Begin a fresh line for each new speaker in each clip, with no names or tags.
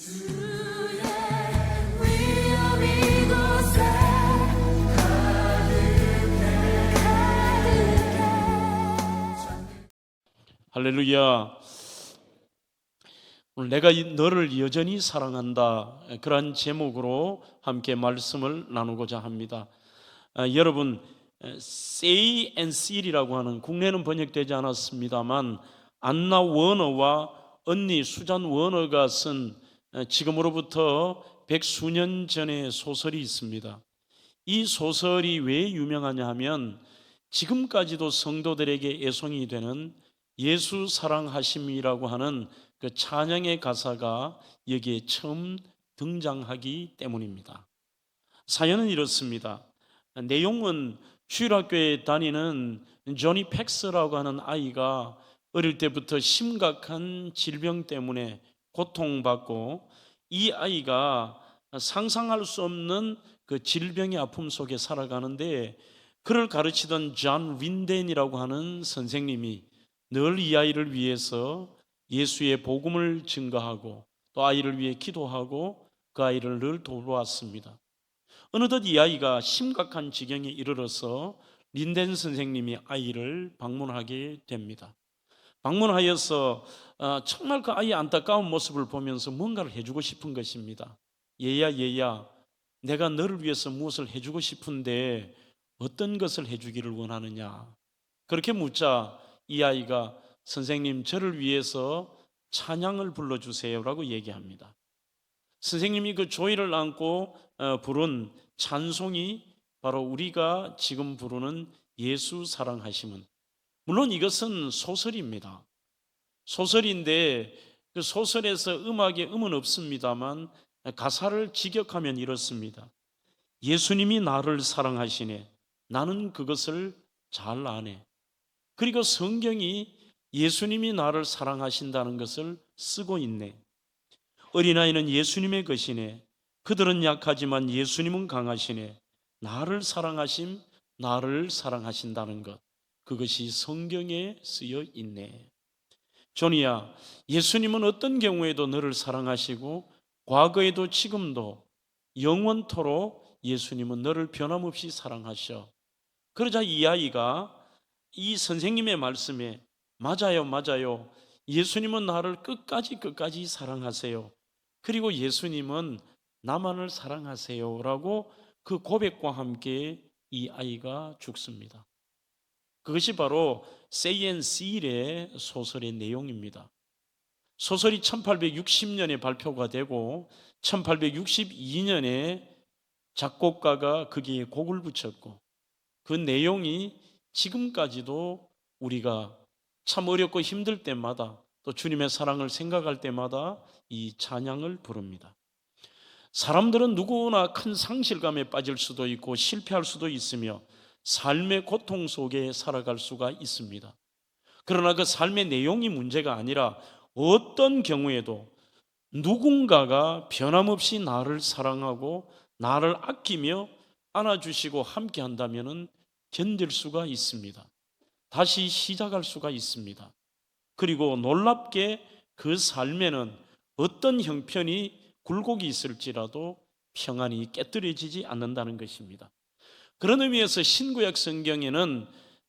주의 위엄 이곳에 가득해.
할렐루야. 오늘 내가 너를 여전히 사랑한다, 그러한 제목으로 함께 말씀을 나누고자 합니다. 여러분, Say and Seal이라고 하는, 국내는 번역되지 않았습니다만, 안나 워너와 언니 수잔 워너가 쓴 지금으로부터 백수년 전의 소설이 있습니다. 이 소설이 왜 유명하냐 하면 지금까지도 성도들에게 애송이 되는 예수 사랑하심이라고 하는 그 찬양의 가사가 여기에 처음 등장하기 때문입니다. 사연은 이렇습니다. 내용은 주일학교에 다니는 조니 팩스라고 하는 아이가 어릴 때부터 심각한 질병 때문에 고통받고, 이 아이가 상상할 수 없는 그 질병의 아픔 속에 살아가는데, 그를 가르치던 존 윈덴이라고 하는 선생님이 늘 이 아이를 위해서 예수의 복음을 증거하고 또 아이를 위해 기도하고 그 아이를 늘 돌보았습니다. 어느덧 이 아이가 심각한 지경에 이르러서 린덴 선생님이 아이를 방문하게 됩니다. 방문하여서 정말 그 아이의 안타까운 모습을 보면서 뭔가를 해주고 싶은 것입니다. 얘야, 내가 너를 위해서 무엇을 해주고 싶은데 어떤 것을 해주기를 원하느냐? 그렇게 묻자 이 아이가, 선생님, 저를 위해서 찬양을 불러주세요 라고 얘기합니다. 선생님이 그 조이를 안고 부른 찬송이 바로 우리가 지금 부르는 예수 사랑하심은, 물론 이것은 소설입니다. 소설인데 그 소설에서 음악에 음은 없습니다만 가사를 직역하면 이렇습니다. 예수님이 나를 사랑하시네, 나는 그것을 잘 아네. 그리고 성경이 예수님이 나를 사랑하신다는 것을 쓰고 있네. 어린아이는 예수님의 것이네. 그들은 약하지만 예수님은 강하시네. 나를 사랑하신다는 것, 그것이 성경에 쓰여 있네. 조니야, 예수님은 어떤 경우에도 너를 사랑하시고 과거에도 지금도 영원토록 예수님은 너를 변함없이 사랑하셔. 그러자 이 아이가 이 선생님의 말씀에 맞아요. 예수님은 나를 끝까지 사랑하세요. 그리고 예수님은 나만을 사랑하세요 라고 그 고백과 함께 이 아이가 죽습니다. 그것이 바로 Say and Seal의 소설의 내용입니다. 소설이 1860년에 발표가 되고 1862년에 작곡가가 거기에 곡을 붙였고, 그 내용이 지금까지도 우리가 참 어렵고 힘들 때마다 또 주님의 사랑을 생각할 때마다 이 찬양을 부릅니다. 사람들은 누구나 큰 상실감에 빠질 수도 있고 실패할 수도 있으며 삶의 고통 속에 살아갈 수가 있습니다. 그러나 그 삶의 내용이 문제가 아니라 어떤 경우에도 누군가가 변함없이 나를 사랑하고 나를 아끼며 안아주시고 함께 한다면 견딜 수가 있습니다. 다시 시작할 수가 있습니다. 그리고 놀랍게 그 삶에는 어떤 형편이 굴곡이 있을지라도 평안이 깨뜨려지지 않는다는 것입니다. 그런 의미에서 신구약 성경에는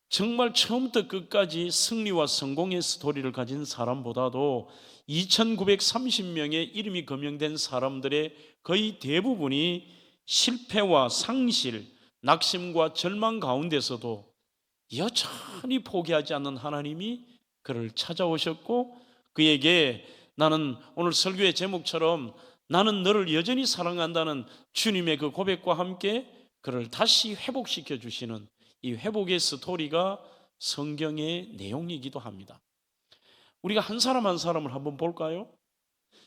정말 처음부터 끝까지 승리와 성공의 스토리를 가진 사람보다도 2930명의 이름이 거명된 사람들의 거의 대부분이 실패와 상실, 낙심과 절망 가운데서도 여전히 포기하지 않는 하나님이 그를 찾아오셨고, 그에게 나는 오늘 설교의 제목처럼 나는 너를 여전히 사랑한다는 주님의 그 고백과 함께 그를 다시 회복시켜 주시는 이 회복의 스토리가 성경의 내용이기도 합니다. 우리가 한 사람 한 사람을 한번 볼까요?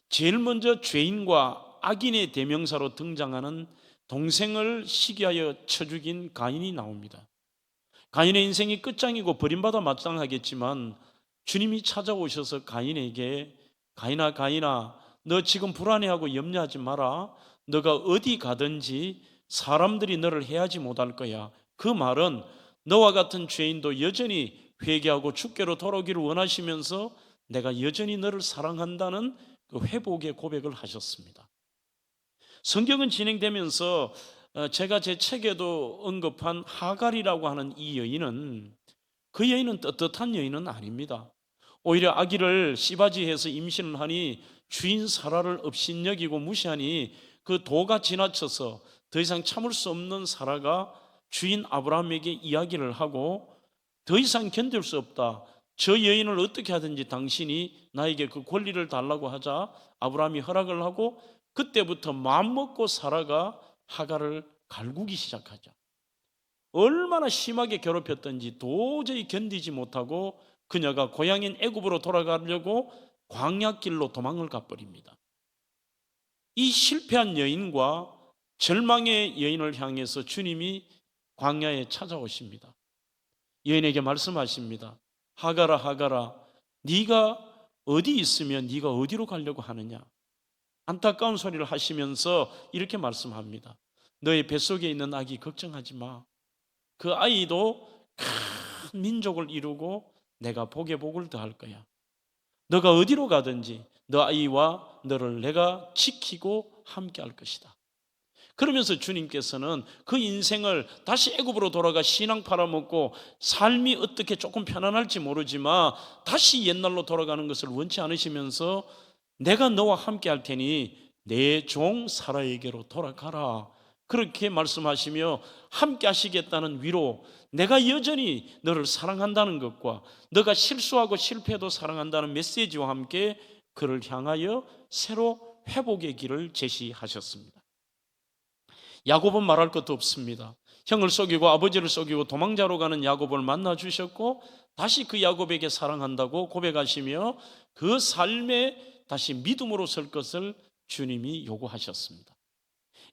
제일 먼저 죄인과 악인의 대명사로 등장하는 동생을 시기하여 쳐 죽인 가인이 나옵니다. 가인의 인생이 끝장이고 버림받아 마땅하겠지만 주님이 찾아오셔서 가인에게, 가인아 너 지금 불안해하고 염려하지 마라. 너가 어디 가든지 사람들이 너를 해하지 못할 거야. 그 말은 너와 같은 죄인도 여전히 회개하고 주께로 돌아오기를 원하시면서 내가 여전히 너를 사랑한다는 그 그 회복의 고백을 하셨습니다. 성경은 진행되면서 제가 제 책에도 언급한 하갈이라고 하는 이 여인은 그 여인은 떳떳한 여인은 아닙니다. 오히려 아기를 씨바지해서 임신을 하니 주인 사라를 업신여기고 무시하니 그 도가 지나쳐서 더 이상 참을 수 없는 사라가 주인 아브라함에게 이야기를 하고 더 이상 견딜 수 없다. 저 여인을 어떻게 하든지 당신이 나에게 그 권리를 달라고 하자 아브라함이 허락을 하고 그때부터 마음먹고 사라가 하갈을 갈구기 시작하죠. 얼마나 심하게 괴롭혔던지 도저히 견디지 못하고 그녀가 고향인 애굽으로 돌아가려고 광야길로 도망을 가버립니다. 이 실패한 여인과 절망의 여인을 향해서 주님이 광야에 찾아오십니다. 여인에게 말씀하십니다. 하갈아 하갈아, 네가 어디 있으면 네가 어디로 가려고 하느냐. 안타까운 소리를 하시면서 이렇게 말씀합니다. 너의 뱃속에 있는 아기 걱정하지 마. 그 아이도 큰 민족을 이루고 내가 복에 복을 더할 거야. 너가 어디로 가든지 너 아이와 너를 내가 지키고 함께 할 것이다. 그러면서 주님께서는 그 인생을 다시 애굽으로 돌아가 신앙 팔아먹고 삶이 어떻게 조금 편안할지 모르지만 다시 옛날로 돌아가는 것을 원치 않으시면서 내가 너와 함께 할 테니 내 종 사라에게로 돌아가라. 그렇게 말씀하시며 함께 하시겠다는 위로, 내가 여전히 너를 사랑한다는 것과 너가 실수하고 실패해도 사랑한다는 메시지와 함께 그를 향하여 새로 회복의 길을 제시하셨습니다. 야곱은 말할 것도 없습니다. 형을 속이고 아버지를 속이고 도망자로 가는 야곱을 만나 주셨고 다시 그 야곱에게 사랑한다고 고백하시며 그 삶에 다시 믿음으로 설 것을 주님이 요구하셨습니다.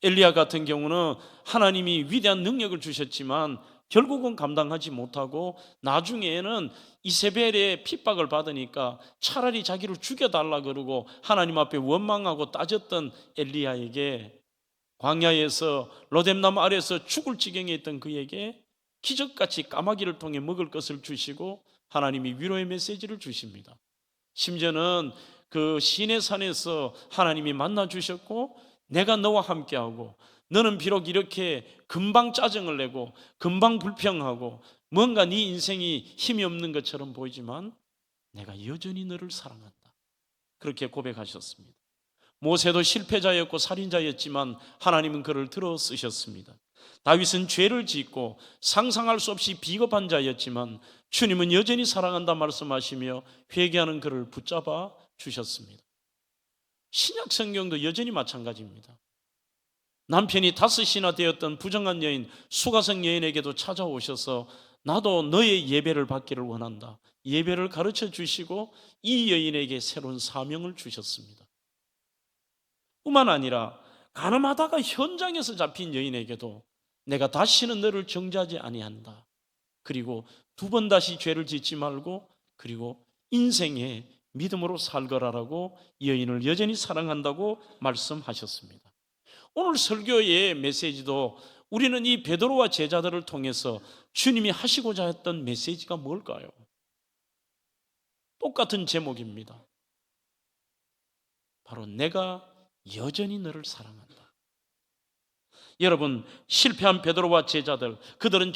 엘리야 같은 경우는 하나님이 위대한 능력을 주셨지만 결국은 감당하지 못하고 나중에는 이세벨의 핍박을 받으니까 차라리 자기를 죽여달라 그러고 하나님 앞에 원망하고 따졌던 엘리야에게 광야에서 로뎀나무 아래에서 죽을 지경에 있던 그에게 기적같이 까마귀를 통해 먹을 것을 주시고 하나님이 위로의 메시지를 주십니다. 심지어는 그 시내산에서 하나님이 만나 주셨고 내가 너와 함께하고 너는 비록 이렇게 금방 짜증을 내고 금방 불평하고 뭔가 네 인생이 힘이 없는 것처럼 보이지만 내가 여전히 너를 사랑한다. 그렇게 고백하셨습니다. 모세도 실패자였고 살인자였지만 하나님은 그를 들어 쓰셨습니다. 다윗은 죄를 짓고 상상할 수 없이 비겁한 자였지만 주님은 여전히 사랑한다 말씀하시며 회개하는 그를 붙잡아 주셨습니다. 신약 성경도 여전히 마찬가지입니다. 남편이 5이나 되었던 부정한 여인 수가성 여인에게도 찾아오셔서 나도 너의 예배를 받기를 원한다. 예배를 가르쳐 주시고 이 여인에게 새로운 사명을 주셨습니다. 뿐만 아니라 가늠하다가 현장에서 잡힌 여인에게도 내가 다시는 너를 정죄하지 아니한다. 그리고 2번 다시 죄를 짓지 말고 그리고 인생에 믿음으로 살거라라고 여인을 여전히 사랑한다고 말씀하셨습니다. 오늘 설교의 메시지도 우리는 이 베드로와 제자들을 통해서 주님이 하시고자 했던 메시지가 뭘까요? 똑같은 제목입니다. 바로 내가 여전히 너를 사랑한다. 여러분, 실패한 베드로와 제자들, 그들은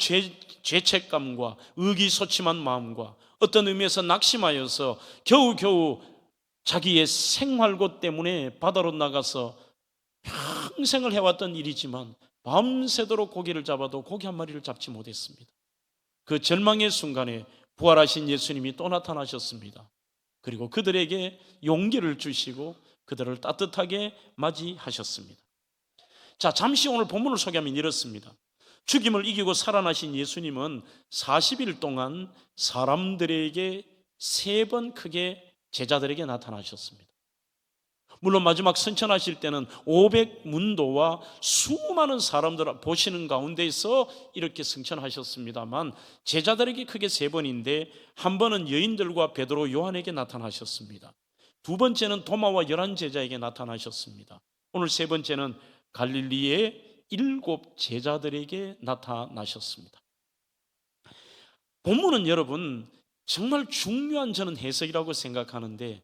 죄책감과 의기소침한 마음과 어떤 의미에서 낙심하여서 겨우겨우 자기의 생활고 때문에 바다로 나가서 평생을 해왔던 일이지만 밤새도록 고기를 잡아도 고기 한 마리를 잡지 못했습니다. 그 절망의 순간에 부활하신 예수님이 또 나타나셨습니다. 그리고 그들에게 용기를 주시고 그들을 따뜻하게 맞이하셨습니다. 자, 잠시 오늘 본문을 소개하면 이렇습니다. 죽임을 이기고 살아나신 예수님은 40일 동안 사람들에게 3번 크게 제자들에게 나타나셨습니다. 물론 마지막 승천하실 때는 500문도와 수많은 사람들 보시는 가운데서 이렇게 승천하셨습니다만 제자들에게 크게 3번인데 한 번은 여인들과 베드로, 요한에게 나타나셨습니다. 2번째는 도마와 11제자에게 나타나셨습니다. 오늘 3번째는 갈릴리의 7 제자들에게 나타나셨습니다. 본문은 여러분 정말 중요한 저는 해석이라고 생각하는데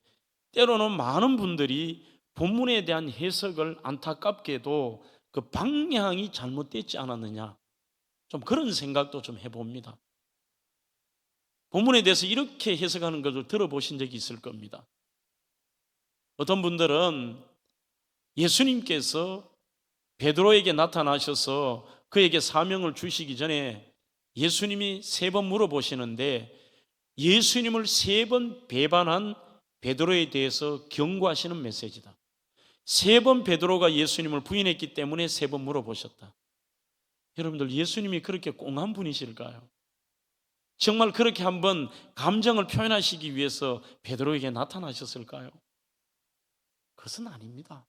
때로는 많은 분들이 본문에 대한 해석을 안타깝게도 그 방향이 잘못되지 않았느냐, 좀 그런 생각도 좀 해봅니다. 본문에 대해서 이렇게 해석하는 것을 들어보신 적이 있을 겁니다. 어떤 분들은 예수님께서 베드로에게 나타나셔서 그에게 사명을 주시기 전에 예수님이 3번 물어보시는데 예수님을 3번 배반한 베드로에 대해서 경고하시는 메시지다. 3번 베드로가 예수님을 부인했기 때문에 3번 물어보셨다. 여러분들, 예수님이 그렇게 꽁한 분이실까요? 정말 그렇게 한번 감정을 표현하시기 위해서 베드로에게 나타나셨을까요? 그것은 아닙니다.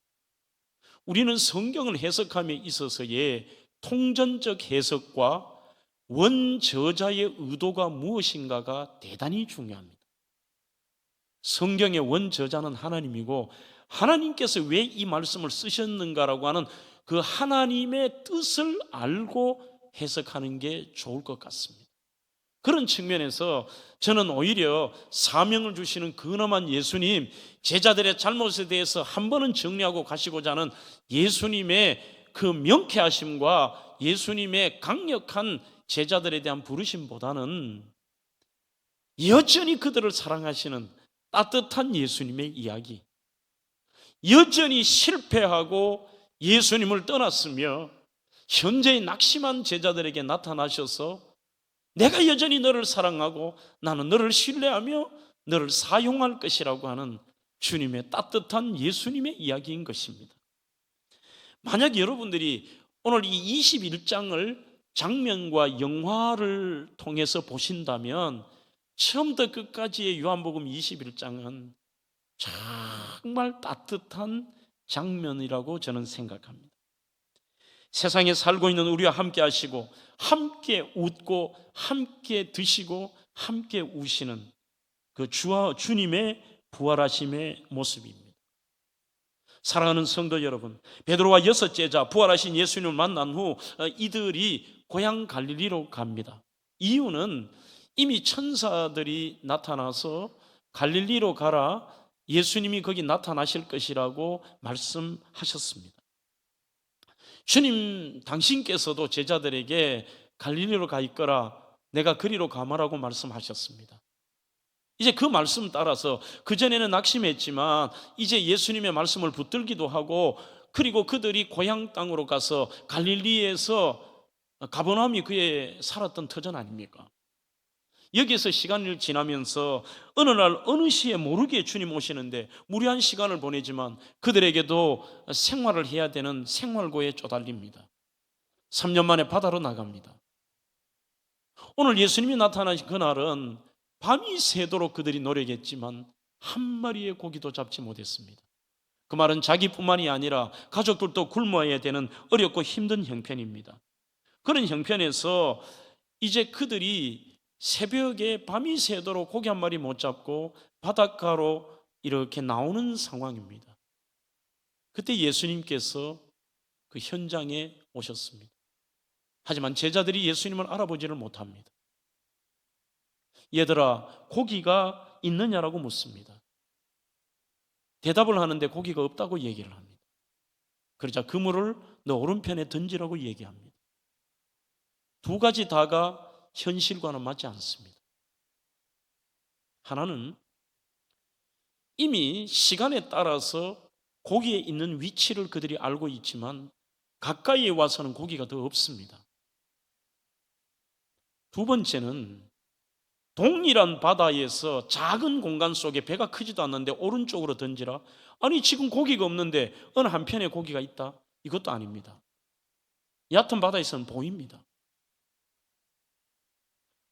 우리는 성경을 해석함에 있어서의 통전적 해석과 원저자의 의도가 무엇인가가 대단히 중요합니다. 성경의 원저자는 하나님이고 하나님께서 왜 이 말씀을 쓰셨는가라고 하는 그 하나님의 뜻을 알고 해석하는 게 좋을 것 같습니다. 그런 측면에서 저는 오히려 사명을 주시는 근엄한 예수님, 제자들의 잘못에 대해서 한 번은 정리하고 가시고자 하는 예수님의 그 명쾌하심과 예수님의 강력한 제자들에 대한 부르심보다는 여전히 그들을 사랑하시는 따뜻한 예수님의 이야기, 여전히 실패하고 예수님을 떠났으며 현재의 낙심한 제자들에게 나타나셔서 내가 여전히 너를 사랑하고 나는 너를 신뢰하며 너를 사용할 것이라고 하는 주님의 따뜻한 예수님의 이야기인 것입니다. 만약 여러분들이 오늘 이 21장을 장면과 영화를 통해서 보신다면 처음부터 끝까지의 요한복음 21장은 정말 따뜻한 장면이라고 저는 생각합니다. 세상에 살고 있는 우리와 함께 하시고 함께 웃고 함께 드시고 함께 우시는 그 주님의 부활하심의 모습입니다. 사랑하는 성도 여러분, 베드로와 6 제자 부활하신 예수님을 만난 후 이들이 고향 갈릴리로 갑니다. 이유는 이미 천사들이 나타나서 갈릴리로 가라, 예수님이 거기 나타나실 것이라고 말씀하셨습니다. 주님 당신께서도 제자들에게 갈릴리로 가 있거라, 내가 그리로 가마라고 말씀하셨습니다. 이제 그 말씀 따라서 그전에는 낙심했지만 이제 예수님의 말씀을 붙들기도 하고, 그리고 그들이 고향 땅으로 가서 갈릴리에서 가버나움이 그의 살았던 터전 아닙니까? 여기서 시간이 지나면서 어느 날 어느 시에 모르게 주님 오시는데 무리한 시간을 보내지만 그들에게도 생활을 해야 되는 생활고에 쪼달립니다. 3년 만에 바다로 나갑니다. 오늘 예수님이 나타나신 그날은 밤이 새도록 그들이 노력했지만 한 마리의 고기도 잡지 못했습니다. 그 말은 자기뿐만이 아니라 가족들도 굶어야 되는 어렵고 힘든 형편입니다. 그런 형편에서 이제 그들이 새벽에 밤이 새도록 고기 한 마리 못 잡고 바닷가로 이렇게 나오는 상황입니다. 그때 예수님께서 그 현장에 오셨습니다. 하지만 제자들이 예수님을 알아보지를 못합니다. 얘들아, 고기가 있느냐라고 묻습니다. 대답을 하는데 고기가 없다고 얘기를 합니다. 그러자 그물을 너 오른편에 던지라고 얘기합니다. 두 가지 다가 현실과는 맞지 않습니다. 하나는 이미 시간에 따라서 고기에 있는 위치를 그들이 알고 있지만 가까이에 와서는 고기가 더 없습니다. 두 번째는 동일한 바다에서 작은 공간 속에 배가 크지도 않는데 오른쪽으로 던지라. 아니 지금 고기가 없는데 어느 한편에 고기가 있다? 이것도 아닙니다. 얕은 바다에서는 보입니다.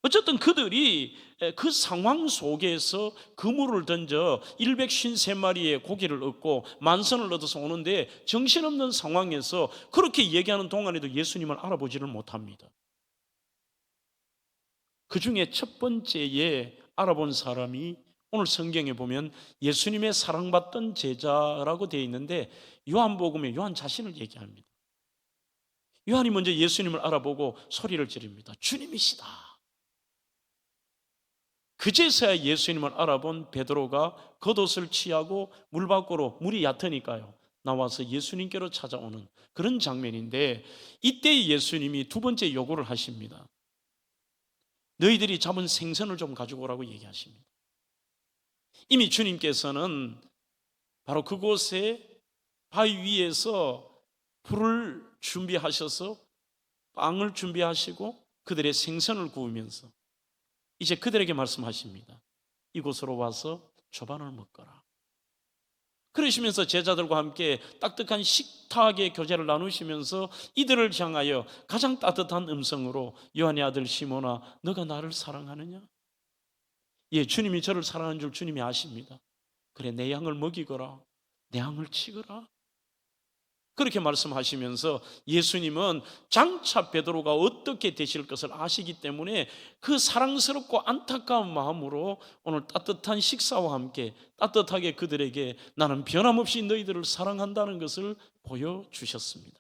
어쨌든 그들이 그 상황 속에서 그물을 던져 153마리의 고기를 얻고 만선을 얻어서 오는데 정신없는 상황에서 그렇게 얘기하는 동안에도 예수님을 알아보지를 못합니다. 그 중에 첫 번째에 알아본 사람이 오늘 성경에 보면 예수님의 사랑받던 제자라고 되어 있는데 요한복음에 요한 자신을 얘기합니다. 요한이 먼저 예수님을 알아보고 소리를 지릅니다. 주님이시다. 그제서야 예수님을 알아본 베드로가 겉옷을 취하고 물 밖으로, 물이 얕으니까요, 나와서 예수님께로 찾아오는 그런 장면인데, 이때 예수님이 두 번째 요구를 하십니다. 너희들이 잡은 생선을 좀 가지고 오라고 얘기하십니다. 이미 주님께서는 바로 그곳에 바위 위에서 불을 준비하셔서 빵을 준비하시고 그들의 생선을 구우면서 이제 그들에게 말씀하십니다. 이곳으로 와서 조반을 먹거라. 그러시면서 제자들과 함께 딱딱한 식탁의 교제를 나누시면서 이들을 향하여 가장 따뜻한 음성으로 요한의 아들 시몬아, 너가 나를 사랑하느냐? 예, 주님이 저를 사랑하는 줄 주님이 아십니다. 그래, 내 양을 먹이거라, 내 양을 치거라. 그렇게 말씀하시면서 예수님은 장차 베드로가 어떻게 되실 것을 아시기 때문에 그 사랑스럽고 안타까운 마음으로 오늘 따뜻한 식사와 함께 따뜻하게 그들에게 나는 변함없이 너희들을 사랑한다는 것을 보여주셨습니다.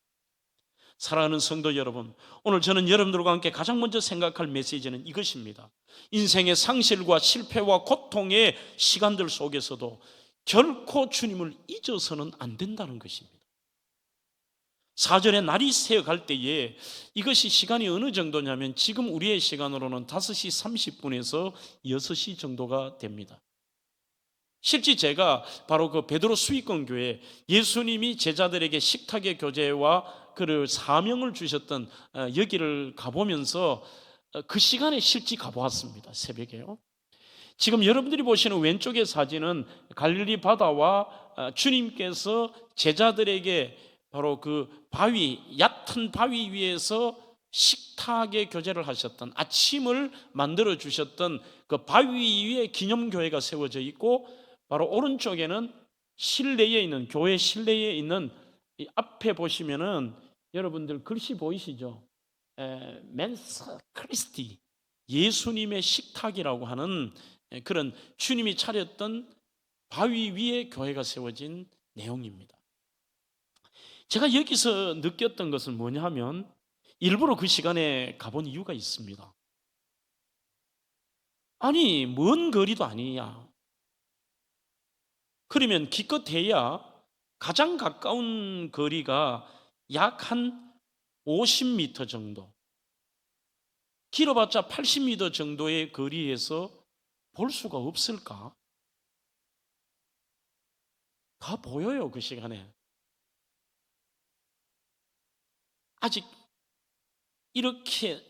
사랑하는 성도 여러분, 오늘 저는 여러분들과 함께 가장 먼저 생각할 메시지는 이것입니다. 인생의 상실과 실패와 고통의 시간들 속에서도 결코 주님을 잊어서는 안 된다는 것입니다. 사절에 날이 새어갈 때에 이것이 시간이 어느 정도냐면 지금 우리의 시간으로는 5시 30분에서 6시 정도가 됩니다. 실제 제가 바로 그 베드로 수익권 교회, 예수님이 제자들에게 식탁의 교제와 그 사명을 주셨던 여기를 가보면서 그 시간에 실제 가보았습니다. 새벽에요. 지금 여러분들이 보시는 왼쪽의 사진은 갈릴리 바다와 주님께서 제자들에게 바로 그 바위, 얕은 바위 위에서 식탁의 교제를 하셨던, 아침을 만들어 주셨던 그 바위 위에 기념교회가 세워져 있고, 바로 오른쪽에는 실내에 있는, 교회 실내에 있는 이 앞에 보시면은 여러분들 글씨 보이시죠? 맨사 크리스티, 예수님의 식탁이라고 하는 그런 주님이 차렸던 바위 위에 교회가 세워진 내용입니다. 제가 여기서 느꼈던 것은 뭐냐 하면 일부러 그 시간에 가본 이유가 있습니다. 아니, 먼 거리도 아니냐. 그러면 기껏해야 가장 가까운 거리가 약 한 50m 정도, 길어봤자 80m 정도의 거리에서 볼 수가 없을까? 다 보여요, 그 시간에. 아직 이렇게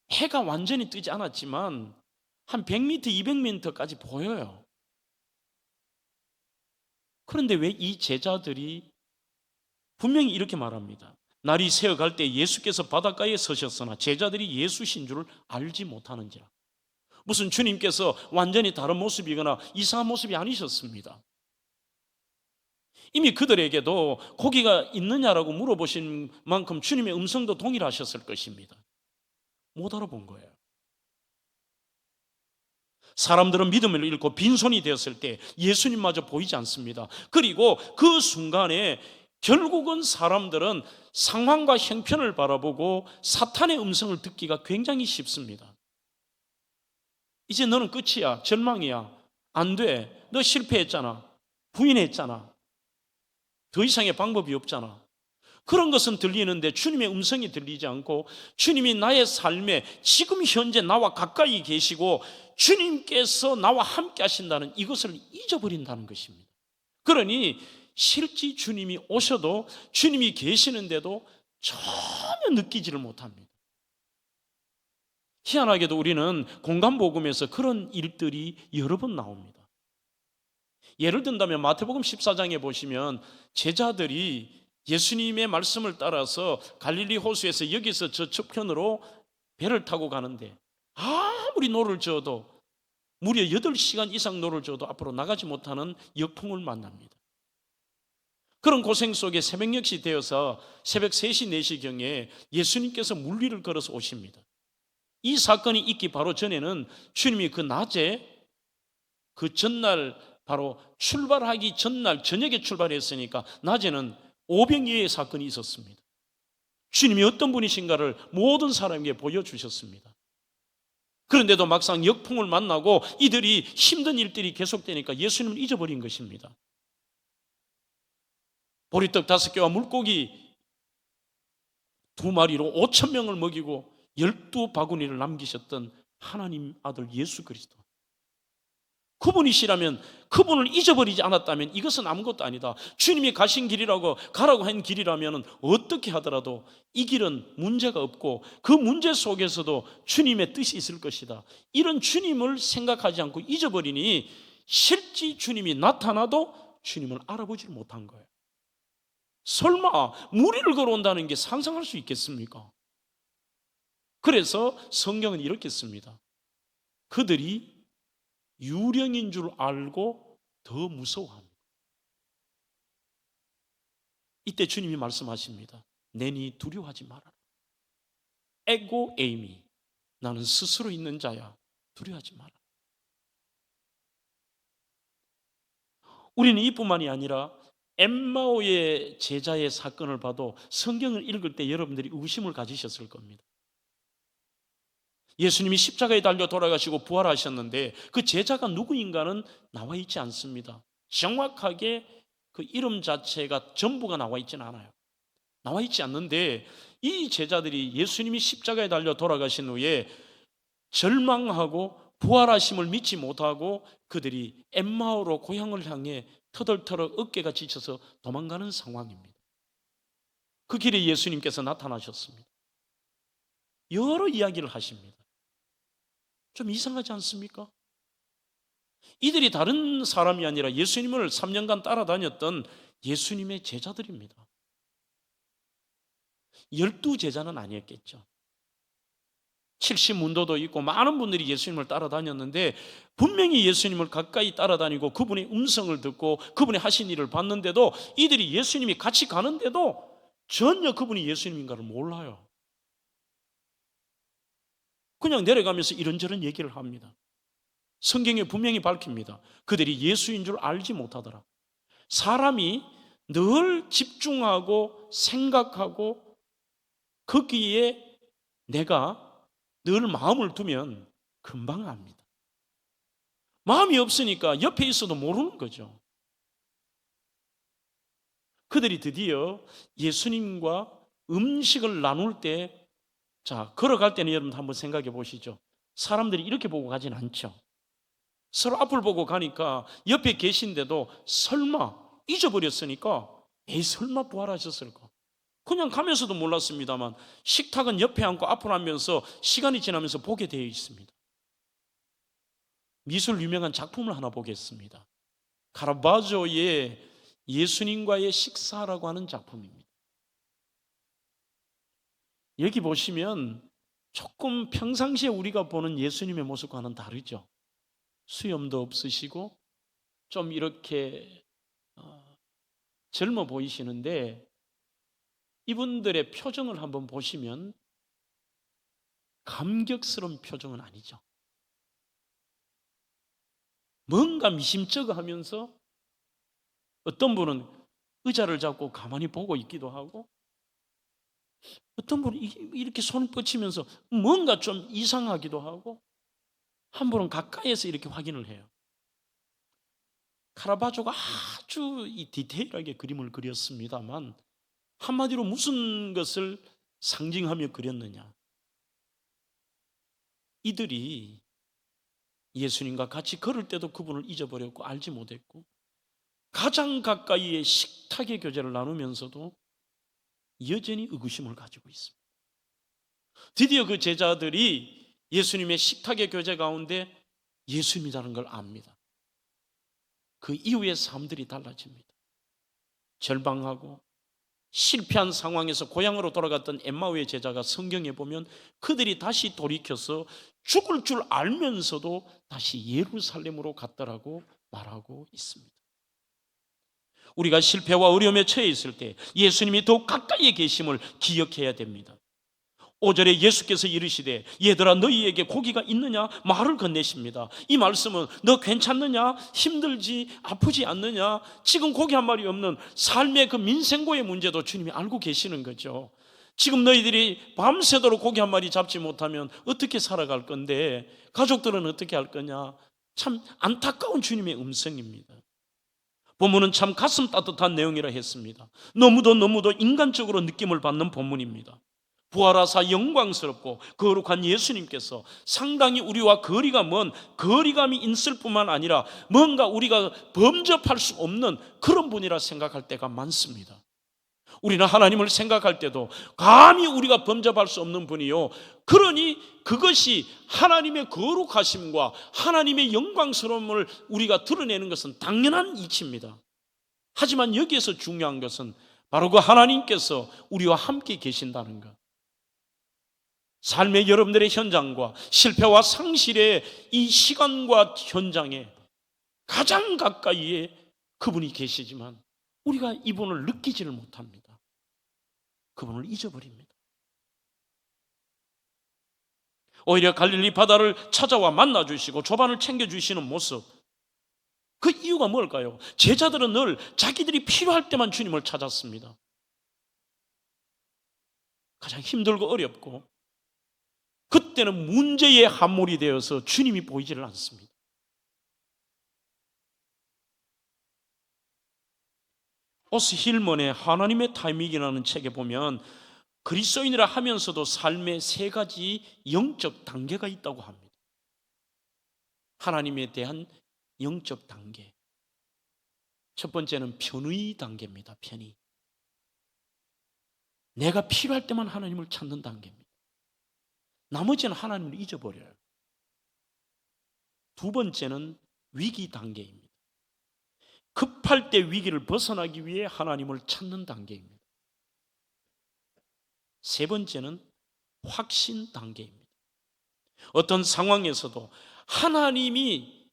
해가 완전히 뜨지 않았지만 한 100m, 200m까지 보여요. 그런데 왜 이 제자들이 분명히 이렇게 말합니다. 날이 새어갈 때 예수께서 바닷가에 서셨으나 제자들이 예수신 줄을 알지 못하는지라. 무슨 주님께서 완전히 다른 모습이거나 이상한 모습이 아니셨습니다. 이미 그들에게도 고기가 있느냐라고 물어보신 만큼 주님의 음성도 동일하셨을 것입니다. 못 알아본 거예요. 사람들은 믿음을 잃고 빈손이 되었을 때 예수님마저 보이지 않습니다. 그리고 그 순간에 결국은 사람들은 상황과 형편을 바라보고 사탄의 음성을 듣기가 굉장히 쉽습니다. 이제 너는 끝이야, 절망이야, 안 돼, 너 실패했잖아, 부인했잖아, 더 이상의 방법이 없잖아. 그런 것은 들리는데 주님의 음성이 들리지 않고 주님이 나의 삶에 지금 현재 나와 가까이 계시고 주님께서 나와 함께 하신다는 이것을 잊어버린다는 것입니다. 그러니 실제 주님이 오셔도 주님이 계시는데도 전혀 느끼지를 못합니다. 희한하게도 우리는 공간복음에서 그런 일들이 여러 번 나옵니다. 예를 든다면 마태복음 14장에 보시면 제자들이 예수님의 말씀을 따라서 갈릴리 호수에서 여기서 저쪽편으로 배를 타고 가는데 아무리 노를 저어도 무려 8시간 이상 노를 저어도 앞으로 나가지 못하는 역풍을 만납니다. 그런 고생 속에 새벽 6시 되어서 새벽 3시, 4시경에 예수님께서 물 위를 걸어서 오십니다. 이 사건이 있기 바로 전에는 주님이 그 낮에 그 전날 바로 출발하기 전날 저녁에 출발했으니까 낮에는 오병이어의 사건이 있었습니다. 주님이 어떤 분이신가를 모든 사람에게 보여주셨습니다. 그런데도 막상 역풍을 만나고 이들이 힘든 일들이 계속되니까 예수님을 잊어버린 것입니다. 보리떡 5개와 물고기 2마리로 5,000명을 먹이고 12바구니를 남기셨던 하나님 아들 예수 그리스도, 그분이시라면, 그분을 잊어버리지 않았다면 이것은 아무것도 아니다. 주님이 가신 길이라고, 가라고 한 길이라면 어떻게 하더라도 이 길은 문제가 없고 그 문제 속에서도 주님의 뜻이 있을 것이다. 이런 주님을 생각하지 않고 잊어버리니 실제 주님이 나타나도 주님을 알아보지 못한 거예요. 설마 무리를 걸어온다는 게 상상할 수 있겠습니까? 그래서 성경은 이렇게 씁니다. 그들이 유령인 줄 알고 더 무서워합니다. 이때 주님이 말씀하십니다. 내니 두려워하지 말아라. 에고 에이미, 나는 스스로 있는 자야, 두려워하지 마라. 우리는 이뿐만이 아니라 엠마오의 제자의 사건을 봐도 성경을 읽을 때 여러분들이 의심을 가지셨을 겁니다. 예수님이 십자가에 달려 돌아가시고 부활하셨는데 그 제자가 누구인가는 나와 있지 않습니다. 정확하게 그 이름 자체가 전부가 나와 있지는 않아요. 나와 있지 않는데 이 제자들이 예수님이 십자가에 달려 돌아가신 후에 절망하고 부활하심을 믿지 못하고 그들이 엠마오로 고향을 향해 터덜터덜 어깨가 지쳐서 도망가는 상황입니다. 그 길에 예수님께서 나타나셨습니다. 여러 이야기를 하십니다. 좀 이상하지 않습니까? 이들이 다른 사람이 아니라 예수님을 3년간 따라다녔던 예수님의 제자들입니다. 12제자는 아니었겠죠. 70문도도 있고 많은 분들이 예수님을 따라다녔는데 분명히 예수님을 가까이 따라다니고 그분의 음성을 듣고 그분이 하신 일을 봤는데도 이들이 예수님이 같이 가는데도 전혀 그분이 예수님인가를 몰라요. 그냥 내려가면서 이런저런 얘기를 합니다. 성경에 분명히 밝힙니다. 그들이 예수인 줄 알지 못하더라. 사람이 늘 집중하고 생각하고 거기에 내가 늘 마음을 두면 금방 압니다. 마음이 없으니까 옆에 있어도 모르는 거죠. 그들이 드디어 예수님과 음식을 나눌 때, 자, 걸어갈 때는 여러분 한번 생각해 보시죠. 사람들이 이렇게 보고 가진 않죠. 서로 앞을 보고 가니까 옆에 계신데도 설마 잊어버렸으니까 에이 설마 부활하셨을까? 그냥 가면서도 몰랐습니다만 식탁은 옆에 앉고 앞을 하면서 시간이 지나면서 보게 되어 있습니다. 미술 유명한 작품을 하나 보겠습니다. 카라바조의 예수님과의 식사라고 하는 작품입니다. 여기 보시면 조금 평상시에 우리가 보는 예수님의 모습과는 다르죠. 수염도 없으시고 좀 이렇게 젊어 보이시는데 이분들의 표정을 한번 보시면 감격스러운 표정은 아니죠. 뭔가 미심쩍어하면서 어떤 분은 의자를 잡고 가만히 보고 있기도 하고 어떤 분은 이렇게 손 뻗치면서 뭔가 좀 이상하기도 하고 한 분은 가까이에서 이렇게 확인을 해요. 카라바조가 아주 디테일하게 그림을 그렸습니다만 한마디로 무슨 것을 상징하며 그렸느냐? 이들이 예수님과 같이 걸을 때도 그분을 잊어버렸고 알지 못했고 가장 가까이의 식탁의 교제를 나누면서도 여전히 의구심을 가지고 있습니다. 드디어 그 제자들이 예수님의 식탁의 교제 가운데 예수님이라는 걸 압니다. 그 이후의 삶들이 달라집니다. 절망하고 실패한 상황에서 고향으로 돌아갔던 엠마오의 제자가 성경에 보면 그들이 다시 돌이켜서 죽을 줄 알면서도 다시 예루살렘으로 갔더라고 말하고 있습니다. 우리가 실패와 어려움에 처해 있을 때 예수님이 더욱 가까이에 계심을 기억해야 됩니다. 5절에 예수께서 이르시되 얘들아 너희에게 고기가 있느냐 말을 건네십니다. 이 말씀은 너 괜찮느냐, 힘들지, 아프지 않느냐, 지금 고기 한 마리 없는 삶의 그 민생고의 문제도 주님이 알고 계시는 거죠. 지금 너희들이 밤새도록 고기 한 마리 잡지 못하면 어떻게 살아갈 건데 가족들은 어떻게 할 거냐. 참 안타까운 주님의 음성입니다. 본문은 참 가슴 따뜻한 내용이라 했습니다. 너무도 인간적으로 느낌을 받는 본문입니다. 부활하사 영광스럽고 거룩한 예수님께서 상당히 우리와 거리가 먼 거리감이 있을 뿐만 아니라 뭔가 우리가 범접할 수 없는 그런 분이라 생각할 때가 많습니다. 우리는 하나님을 생각할 때도 감히 우리가 범접할 수 없는 분이요, 그러니 그것이 하나님의 거룩하심과 하나님의 영광스러움을 우리가 드러내는 것은 당연한 이치입니다. 하지만 여기에서 중요한 것은 바로 그 하나님께서 우리와 함께 계신다는 것. 삶의 여러분들의 현장과 실패와 상실의 이 시간과 현장에 가장 가까이에 그분이 계시지만 우리가 이분을 느끼지를 못합니다. 그분을 잊어버립니다. 오히려 갈릴리 바다를 찾아와 만나주시고 조반을 챙겨주시는 모습, 그 이유가 뭘까요? 제자들은 늘 자기들이 필요할 때만 주님을 찾았습니다. 가장 힘들고 어렵고 그때는 문제의 함몰이 되어서 주님이 보이지를 않습니다. 오스 힐먼의 하나님의 타이밍이라는 책에 보면 그리스도인이라 하면서도 삶의 세 가지 영적 단계가 있다고 합니다. 하나님에 대한 영적 단계. 첫 번째는 편의 단계입니다. 편의. 내가 필요할 때만 하나님을 찾는 단계입니다. 나머지는 하나님을 잊어버려요. 두 번째는 위기 단계입니다. 급할 때 위기를 벗어나기 위해 하나님을 찾는 단계입니다. 세 번째는 확신 단계입니다. 어떤 상황에서도 하나님이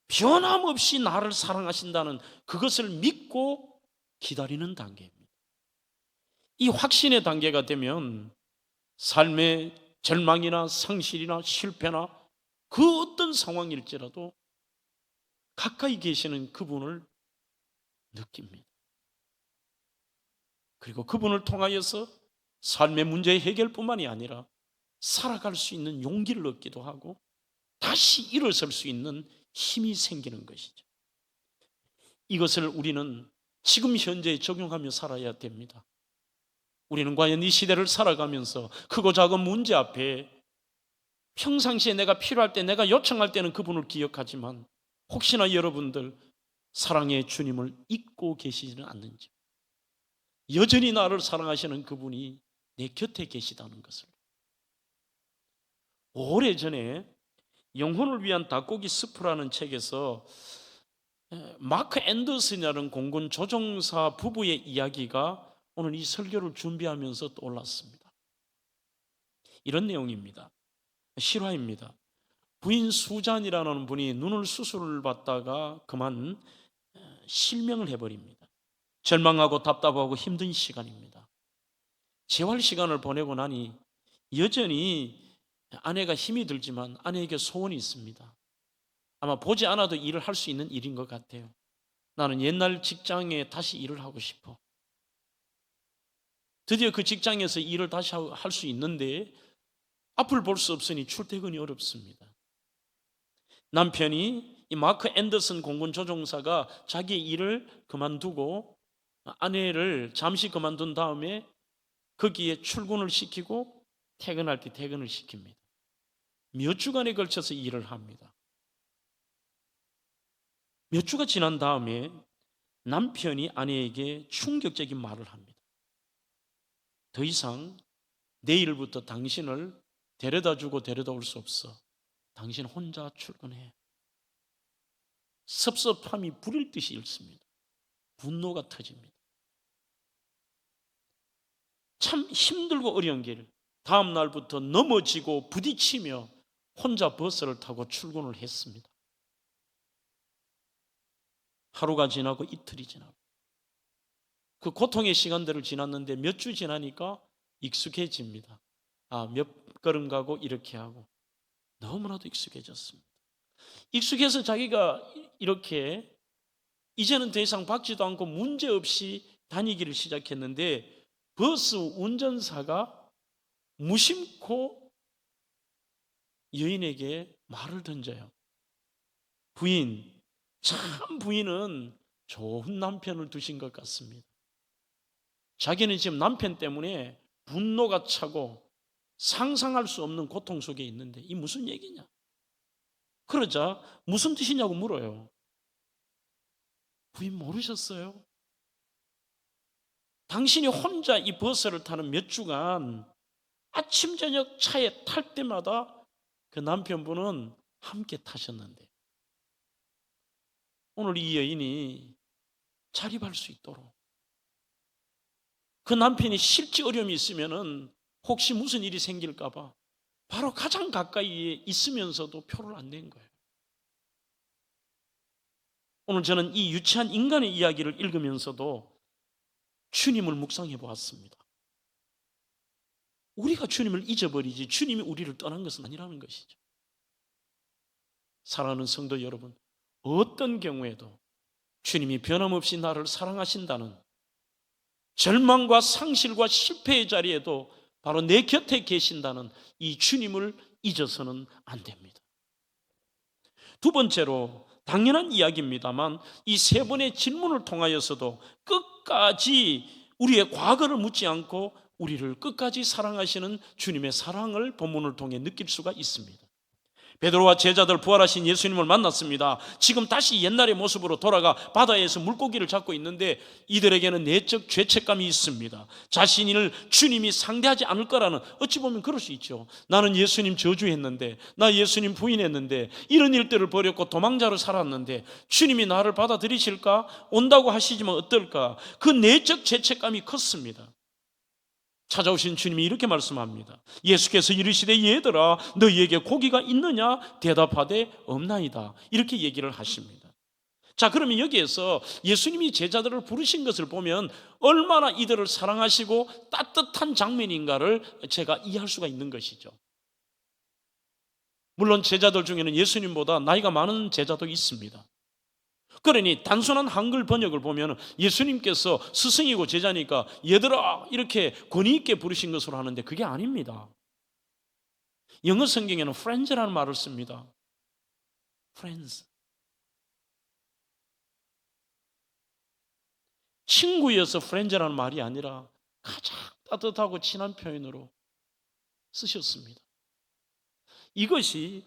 변함없이 나를 사랑하신다는 그것을 믿고 기다리는 단계입니다. 이 확신의 단계가 되면 삶의 절망이나 상실이나 실패나 그 어떤 상황일지라도 가까이 계시는 그분을 느낍니다. 그리고 그분을 통하여서 삶의 문제의 해결뿐만이 아니라 살아갈 수 있는 용기를 얻기도 하고 다시 일어설 수 있는 힘이 생기는 것이죠. 이것을 우리는 지금 현재에 적용하며 살아야 됩니다. 우리는 과연 이 시대를 살아가면서 크고 작은 문제 앞에 평상시에 내가 필요할 때, 내가 요청할 때는 그분을 기억하지만 혹시나 여러분들 사랑의 주님을 잊고 계시지는 않는지, 여전히 나를 사랑하시는 그분이 내 곁에 계시다는 것을. 오래전에 영혼을 위한 닭고기 스프라는 책에서 마크 앤더슨이라는 공군 조종사 부부의 이야기가 오늘 이 설교를 준비하면서 떠올랐습니다. 이런 내용입니다. 실화입니다. 부인 수잔이라는 분이 눈을 수술을 받다가 그만 실명을 해버립니다. 절망하고 답답하고 힘든 시간입니다. 재활 시간을 보내고 나니 여전히 아내가 힘이 들지만 아내에게 소원이 있습니다. 아마 보지 않아도 일을 할 수 있는 일인 것 같아요. 나는 옛날 직장에 다시 일을 하고 싶어. 드디어 그 직장에서 일을 다시 할 수 있는데 앞을 볼 수 없으니 출퇴근이 어렵습니다. 남편이 이 마크 앤더슨 공군 조종사가 자기의 일을 그만두고 아내를 잠시 그만둔 다음에 거기에 출근을 시키고 퇴근할 때 퇴근을 시킵니다. 몇 주간에 걸쳐서 일을 합니다. 몇 주가 지난 다음에 남편이 아내에게 충격적인 말을 합니다. 더 이상 내일부터 당신을 데려다 주고 데려다 올 수 없어. 당신 혼자 출근해. 섭섭함이 불일 듯이 일습니다. 분노가 터집니다. 참 힘들고 어려운 길, 다음 날부터 넘어지고 부딪히며 혼자 버스를 타고 출근을 했습니다. 하루가 지나고 이틀이 지나고 그 고통의 시간들을 지났는데 몇 주 지나니까 익숙해집니다. 몇 걸음 가고 이렇게 하고 너무나도 익숙해졌습니다. 익숙해서 자기가 이렇게 이제는 더 이상 박지도 않고 문제없이 다니기를 시작했는데 버스 운전사가 무심코 여인에게 말을 던져요. 부인, 참 부인은 좋은 남편을 두신 것 같습니다. 자기는 지금 남편 때문에 분노가 차고 상상할 수 없는 고통 속에 있는데 이 무슨 얘기냐? 그러자 무슨 뜻이냐고 물어요. 부인 모르셨어요? 당신이 혼자 이 버스를 타는 몇 주간 아침 저녁 차에 탈 때마다 그 남편분은 함께 타셨는데 오늘 이 여인이 자립할 수 있도록 그 남편이 실제 어려움이 있으면은 혹시 무슨 일이 생길까 봐 바로 가장 가까이에 있으면서도 표를 안 낸 거예요. 오늘 저는 이 유치한 인간의 이야기를 읽으면서도 주님을 묵상해 보았습니다. 우리가 주님을 잊어버리지 주님이 우리를 떠난 것은 아니라는 것이죠. 사랑하는 성도 여러분, 어떤 경우에도 주님이 변함없이 나를 사랑하신다는 절망과 상실과 실패의 자리에도 바로 내 곁에 계신다는 이 주님을 잊어서는 안 됩니다. 두 번째로 당연한 이야기입니다만 이 세 번의 질문을 통하여서도 끝까지 우리의 과거를 묻지 않고 우리를 끝까지 사랑하시는 주님의 사랑을 본문을 통해 느낄 수가 있습니다. 베드로와 제자들 부활하신 예수님을 만났습니다. 지금 다시 옛날의 모습으로 돌아가 바다에서 물고기를 잡고 있는데 이들에게는 내적 죄책감이 있습니다. 자신을 주님이 상대하지 않을 거라는, 어찌 보면 그럴 수 있죠. 나는 예수님 저주했는데, 나 예수님 부인했는데, 이런 일들을 버렸고 도망자로 살았는데 주님이 나를 받아들이실까? 온다고 하시지만 어떨까? 그 내적 죄책감이 컸습니다. 찾아오신 주님이 이렇게 말씀합니다. 예수께서 이르시되 얘들아 너희에게 고기가 있느냐? 대답하되 없나이다. 이렇게 얘기를 하십니다. 자, 그러면 여기에서 예수님이 제자들을 부르신 것을 보면 얼마나 이들을 사랑하시고 따뜻한 장면인가를 제가 이해할 수가 있는 것이죠. 물론 제자들 중에는 예수님보다 나이가 많은 제자도 있습니다. 그러니 단순한 한글 번역을 보면 예수님께서 스승이고 제자니까 얘들아 이렇게 권위 있게 부르신 것으로 하는데 그게 아닙니다. 영어 성경에는 friends라는 말을 씁니다. friends. 친구여서 friends라는 말이 아니라 가장 따뜻하고 친한 표현으로 쓰셨습니다. 이것이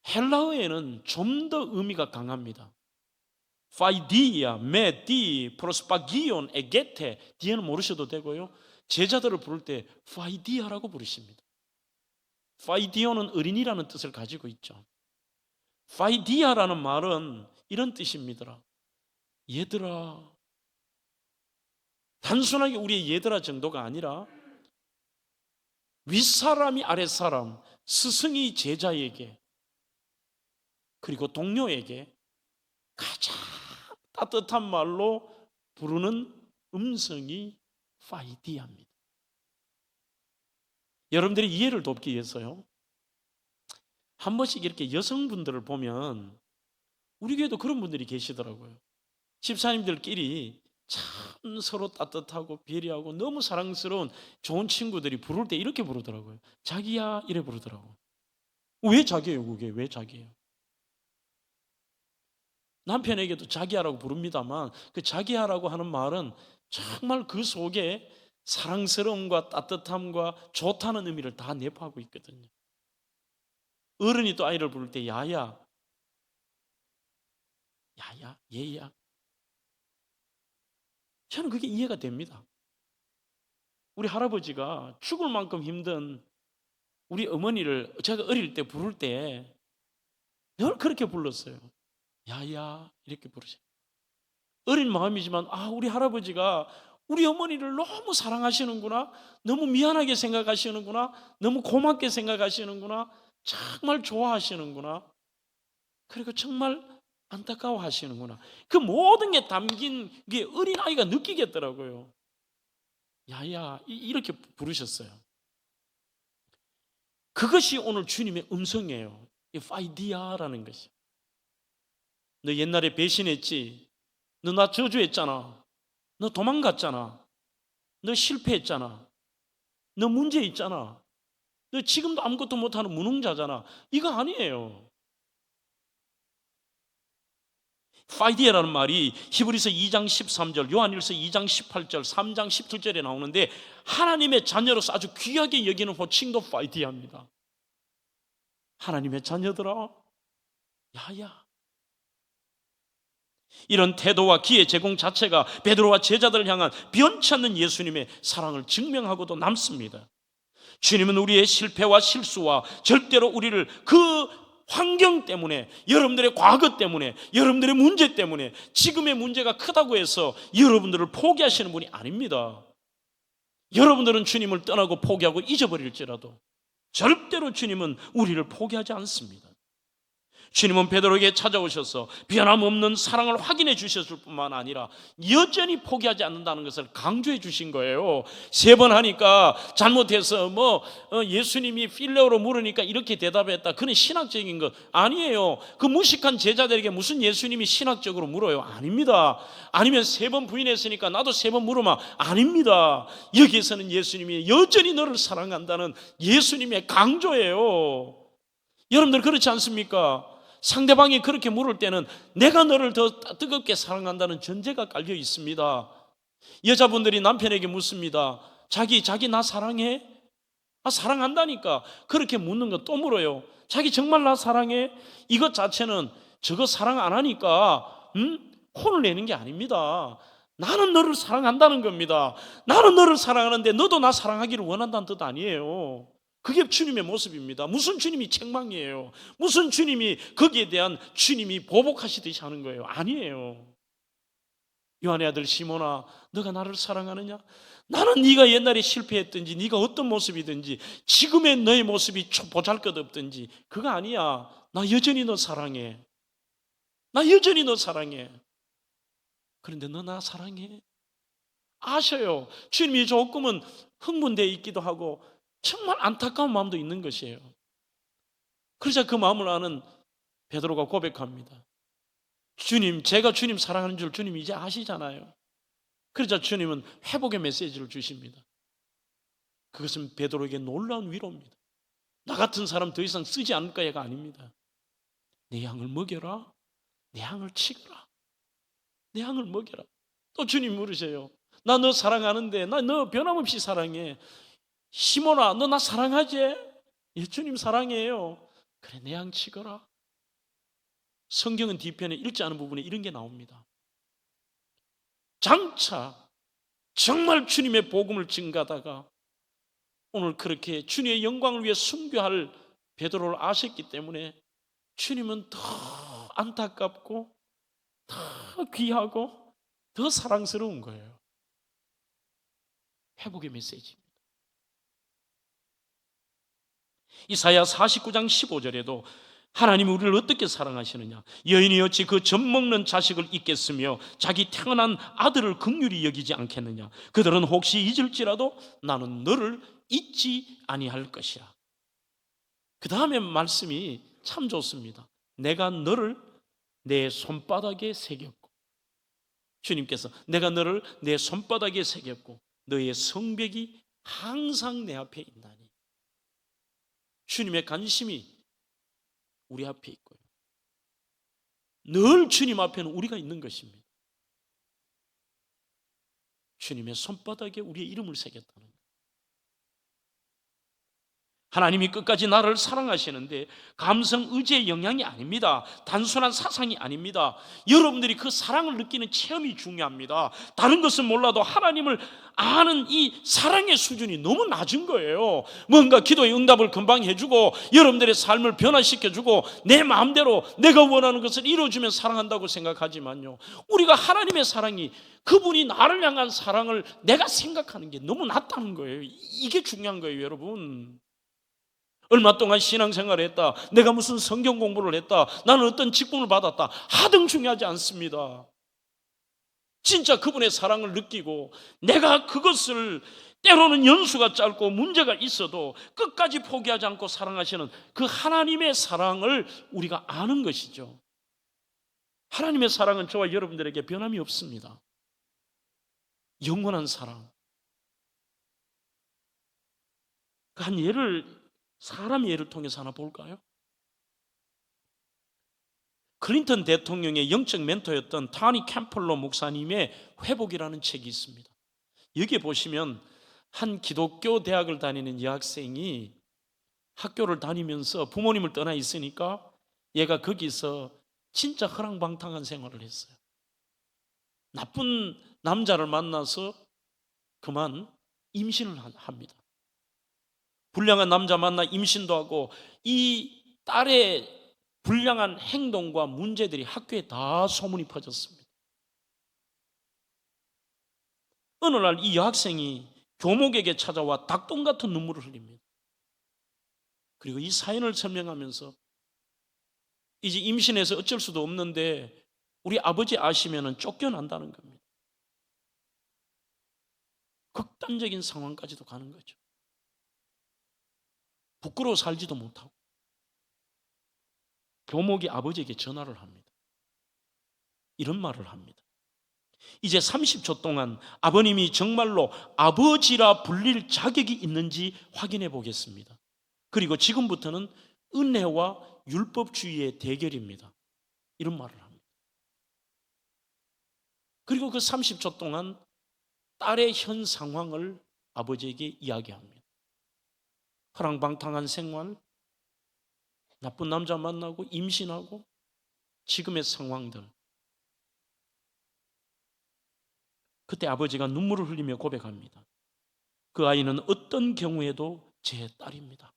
헬라어에는 좀 더 의미가 강합니다. 파이디아, 메디, 프로스파기온, 에게테, 뒤에는 모르셔도 되고요. 제자들을 부를 때 파이디아라고 부르십니다. 파이디오는 어린이라는 뜻을 가지고 있죠. 파이디아라는 말은 이런 뜻입니다. 얘들아. 단순하게 우리의 얘들아 정도가 아니라 윗사람이 아랫사람, 스승이 제자에게 그리고 동료에게 가장 따뜻한 말로 부르는 음성이 파이디아입니다. 여러분들이 이해를 돕기 위해서요, 한 번씩 이렇게 여성분들을 보면 우리 교회도 그런 분들이 계시더라고요. 집사님들끼리 참 서로 따뜻하고 배려하고 너무 사랑스러운 좋은 친구들이 부를 때 이렇게 부르더라고요. 자기야 이래 부르더라고요. 왜 자기예요? 그게 왜 자기예요? 남편에게도 자기야라고 부릅니다만 그 자기야라고 하는 말은 정말 그 속에 사랑스러움과 따뜻함과 좋다는 의미를 다 내포하고 있거든요. 어른이 또 아이를 부를 때 야야, 야야, 얘야. 저는 그게 이해가 됩니다. 우리 할아버지가 죽을 만큼 힘든 우리 어머니를 제가 어릴 때 부를 때 늘 그렇게 불렀어요. 야야 이렇게 부르세요. 어린 마음이지만 우리 할아버지가 우리 어머니를 너무 사랑하시는구나, 너무 미안하게 생각하시는구나, 너무 고맙게 생각하시는구나, 정말 좋아하시는구나, 그리고 정말 안타까워하시는구나, 그 모든 게 담긴 게 어린아이가 느끼겠더라고요. 야야 이렇게 부르셨어요. 그것이 오늘 주님의 음성이에요. 이 파이디아라는 것이. 너 옛날에 배신했지? 너 나 저주했잖아. 너 도망갔잖아. 너 실패했잖아. 너 문제 있잖아. 너 지금도 아무것도 못하는 무능자잖아. 이거 아니에요. 파이디에라는 말이 히브리서 2장 13절, 요한일서 2장 18절, 3장 17절에 나오는데 하나님의 자녀로서 아주 귀하게 여기는 호칭도 파이디아입니다. 하나님의 자녀들아, 야야. 이런 태도와 기회 제공 자체가 베드로와 제자들을 향한 변치 않는 예수님의 사랑을 증명하고도 남습니다. 주님은 우리의 실패와 실수와 절대로 우리를 그 환경 때문에, 여러분들의 과거 때문에, 여러분들의 문제 때문에, 지금의 문제가 크다고 해서 여러분들을 포기하시는 분이 아닙니다. 여러분들은 주님을 떠나고 포기하고 잊어버릴지라도 절대로 주님은 우리를 포기하지 않습니다. 주님은 베드로에게 찾아오셔서 변함없는 사랑을 확인해 주셨을 뿐만 아니라 여전히 포기하지 않는다는 것을 강조해 주신 거예요. 3번 하니까 잘못해서 예수님이 필레오로 물으니까 이렇게 대답했다, 그는 신학적인 것 아니에요. 그 무식한 제자들에게 무슨 예수님이 신학적으로 물어요? 아닙니다. 아니면 3번 부인했으니까 나도 3번 물으면 아닙니다. 여기에서는 예수님이 여전히 너를 사랑한다는 예수님의 강조예요. 여러분들 그렇지 않습니까? 상대방이 그렇게 물을 때는 내가 너를 더 뜨겁게 사랑한다는 전제가 깔려 있습니다. 여자분들이 남편에게 묻습니다. 자기 나 사랑해? 사랑한다니까. 그렇게 묻는 거 또 물어요. 자기 정말 나 사랑해? 이것 자체는 저거 사랑 안 하니까 혼을 내는 게 아닙니다. 나는 너를 사랑한다는 겁니다. 나는 너를 사랑하는데 너도 나 사랑하기를 원한다는 뜻 아니에요. 그게 주님의 모습입니다. 무슨 주님이 책망이에요? 무슨 주님이 거기에 대한 주님이 보복하시듯이 하는 거예요? 아니에요. 요한의 아들 시몬아, 너가 나를 사랑하느냐? 나는 네가 옛날에 실패했든지 네가 어떤 모습이든지 지금의 너의 모습이 보잘것없든지 그거 아니야. 나 여전히 너 사랑해. 나 여전히 너 사랑해. 그런데 너 나 사랑해? 아셔요. 주님이 조금은 흥분되어 있기도 하고 정말 안타까운 마음도 있는 것이에요. 그러자 그 마음을 아는 베드로가 고백합니다. 주님, 제가 주님 사랑하는 줄 주님 이제 아시잖아요. 그러자 주님은 회복의 메시지를 주십니다. 그것은 베드로에게 놀라운 위로입니다. 나 같은 사람 더 이상 쓰지 않을 거야가 아닙니다. 내 양을 먹여라. 내 양을 치거라. 내 양을 먹여라. 또 주님 물으세요. 나 너 사랑하는데, 나 너 변함없이 사랑해. 시몬아, 너 나 사랑하지? 예, 주님 사랑해요. 그래, 내 양 치거라. 성경은 뒤편에 읽지 않은 부분에 이런 게 나옵니다. 장차 정말 주님의 복음을 증가하다가 오늘 그렇게 주님의 영광을 위해 순교할 베드로를 아셨기 때문에 주님은 더 안타깝고 더 귀하고 더 사랑스러운 거예요. 회복의 메시지입니다. 이사야 49장 15절에도 하나님이 우리를 어떻게 사랑하시느냐? 여인이 어찌 그 젖먹는 자식을 잊겠으며 자기 태어난 아들을 긍휼히 여기지 않겠느냐? 그들은 혹시 잊을지라도 나는 너를 잊지 아니할 것이라. 그 다음에 말씀이 참 좋습니다. 내가 너를 내 손바닥에 새겼고, 주님께서 내가 너를 내 손바닥에 새겼고 너의 성벽이 항상 내 앞에 있나니. 주님의 관심이 우리 앞에 있고요. 늘 주님 앞에는 우리가 있는 것입니다. 주님의 손바닥에 우리의 이름을 새겼다는 거예요. 하나님이 끝까지 나를 사랑하시는데 감성, 의지의 영향이 아닙니다. 단순한 사상이 아닙니다. 여러분들이 그 사랑을 느끼는 체험이 중요합니다. 다른 것은 몰라도 하나님을 아는 이 사랑의 수준이 너무 낮은 거예요. 뭔가 기도의 응답을 금방 해주고 여러분들의 삶을 변화시켜주고 내 마음대로 내가 원하는 것을 이루어주면 사랑한다고 생각하지만요, 우리가 하나님의 사랑이, 그분이 나를 향한 사랑을 내가 생각하는 게 너무 낮다는 거예요. 이게 중요한 거예요, 여러분. 얼마 동안 신앙생활을 했다, 내가 무슨 성경 공부를 했다, 나는 어떤 직분을 받았다 하등 중요하지 않습니다. 진짜 그분의 사랑을 느끼고 내가 그것을, 때로는 연수가 짧고 문제가 있어도 끝까지 포기하지 않고 사랑하시는 그 하나님의 사랑을 우리가 아는 것이죠. 하나님의 사랑은 저와 여러분들에게 변함이 없습니다. 영원한 사랑, 한 예를, 사람 예를 통해서 하나 볼까요? 클린턴 대통령의 영적 멘토였던 타니 캠플러 목사님의 회복이라는 책이 있습니다. 여기에 보시면 한 기독교 대학을 다니는 여학생이 학교를 다니면서 부모님을 떠나 있으니까 얘가 거기서 진짜 허랑방탕한 생활을 했어요. 나쁜 남자를 만나서 그만 임신을 합니다. 불량한 남자 만나 임신도 하고, 이 딸의 불량한 행동과 문제들이 학교에 다 소문이 퍼졌습니다. 어느 날 이 여학생이 교목에게 찾아와 닭똥 같은 눈물을 흘립니다. 그리고 이 사연을 설명하면서 이제 임신해서 어쩔 수도 없는데 우리 아버지 아시면 쫓겨난다는 겁니다. 극단적인 상황까지도 가는 거죠. 부끄러워 살지도 못하고 교목이 아버지에게 전화를 합니다. 이런 말을 합니다. 이제 30초 동안 아버님이 정말로 아버지라 불릴 자격이 있는지 확인해 보겠습니다. 그리고 지금부터는 은혜와 율법주의의 대결입니다. 이런 말을 합니다. 그리고 그 30초 동안 딸의 현 상황을 아버지에게 이야기합니다. 허랑방탕한 생활, 나쁜 남자 만나고 임신하고 지금의 상황들. 그때 아버지가 눈물을 흘리며 고백합니다. 그 아이는 어떤 경우에도 제 딸입니다.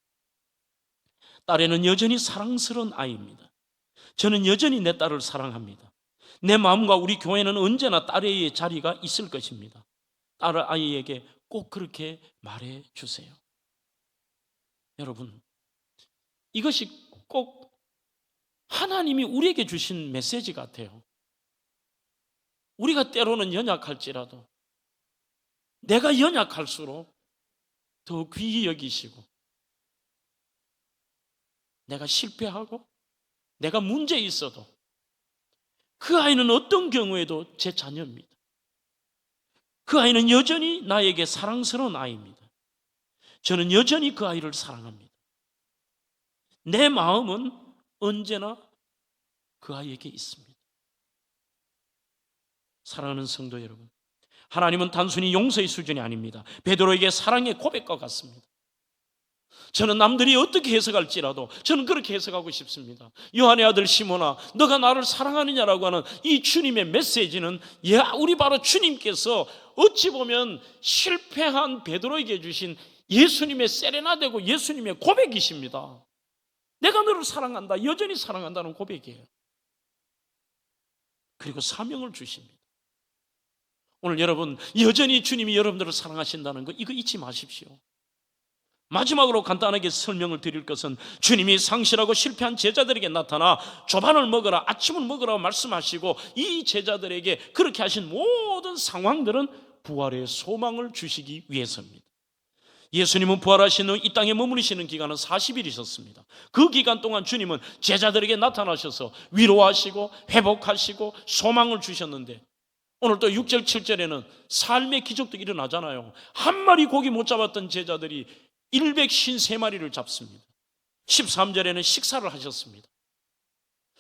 딸에는 여전히 사랑스러운 아이입니다. 저는 여전히 내 딸을 사랑합니다. 내 마음과 우리 교회는 언제나 딸의 자리가 있을 것입니다. 딸 아이에게 꼭 그렇게 말해 주세요. 여러분, 이것이 꼭 하나님이 우리에게 주신 메시지 같아요. 우리가 때로는 연약할지라도 내가 연약할수록 더 귀히 여기시고, 내가 실패하고 내가 문제 있어도 그 아이는 어떤 경우에도 제 자녀입니다. 그 아이는 여전히 나에게 사랑스러운 아이입니다. 저는 여전히 그 아이를 사랑합니다. 내 마음은 언제나 그 아이에게 있습니다. 사랑하는 성도 여러분, 하나님은 단순히 용서의 수준이 아닙니다. 베드로에게 사랑의 고백과 같습니다. 저는 남들이 어떻게 해석할지라도 저는 그렇게 해석하고 싶습니다. 요한의 아들 시몬아, 너가 나를 사랑하느냐라고 하는 이 주님의 메시지는 우리 바로 주님께서 어찌 보면 실패한 베드로에게 주신 예수님의 세레나데고 예수님의 고백이십니다. 내가 너를 사랑한다, 여전히 사랑한다는 고백이에요. 그리고 사명을 주십니다. 오늘 여러분, 여전히 주님이 여러분들을 사랑하신다는 거, 이거 잊지 마십시오. 마지막으로 간단하게 설명을 드릴 것은, 주님이 상실하고 실패한 제자들에게 나타나 조반을 먹으라, 아침을 먹으라고 말씀하시고, 이 제자들에게 그렇게 하신 모든 상황들은 부활의 소망을 주시기 위해서입니다. 예수님은 부활하신 후 이 땅에 머무르시는 기간은 40일이셨습니다. 그 기간 동안 주님은 제자들에게 나타나셔서 위로하시고 회복하시고 소망을 주셨는데, 오늘 또 6절 7절에는 삶의 기적도 일어나잖아요. 한 마리 고기 못 잡았던 제자들이 153마리를 잡습니다. 13절에는 식사를 하셨습니다.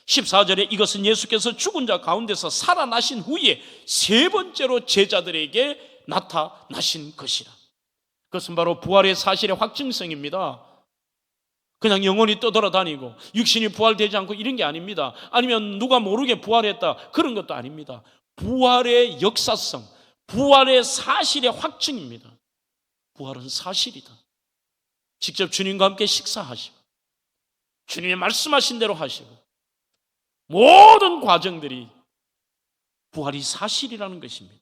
14절에 이것은 예수께서 죽은 자 가운데서 살아나신 후에 세 번째로 제자들에게 나타나신 것이라. 그것은 바로 부활의 사실의 확증성입니다. 그냥 영혼이 떠돌아다니고 육신이 부활되지 않고 이런 게 아닙니다. 아니면 누가 모르게 부활했다, 그런 것도 아닙니다. 부활의 역사성, 부활의 사실의 확증입니다. 부활은 사실이다. 직접 주님과 함께 식사하시고 주님의 말씀하신 대로 하시고 모든 과정들이 부활이 사실이라는 것입니다.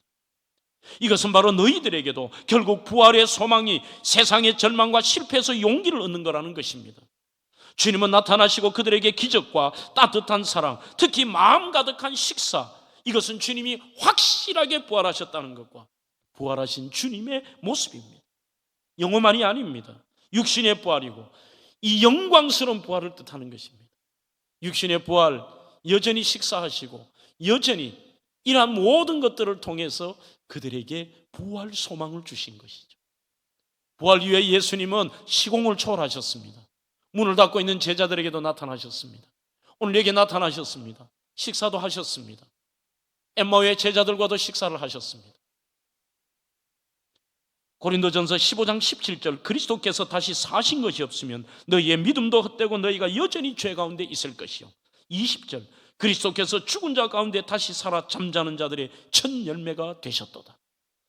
이것은 바로 너희들에게도 결국 부활의 소망이 세상의 절망과 실패에서 용기를 얻는 거라는 것입니다. 주님은 나타나시고 그들에게 기적과 따뜻한 사랑, 특히 마음 가득한 식사, 이것은 주님이 확실하게 부활하셨다는 것과 부활하신 주님의 모습입니다. 영어만이 아닙니다. 육신의 부활이고 이 영광스러운 부활을 뜻하는 것입니다. 육신의 부활, 여전히 식사하시고 여전히 이러한 모든 것들을 통해서 그들에게 부활 소망을 주신 것이죠. 부활 이후에 예수님은 시공을 초월하셨습니다. 문을 닫고 있는 제자들에게도 나타나셨습니다. 오늘 여기에 나타나셨습니다. 식사도 하셨습니다. 엠마오의 제자들과도 식사를 하셨습니다. 고린도전서 15장 17절, 그리스도께서 다시 사신 것이 없으면 너희의 믿음도 헛되고 너희가 여전히 죄 가운데 있을 것이요. 20절, 그리스도께서 죽은 자 가운데 다시 살아 잠자는 자들의 첫 열매가 되셨도다.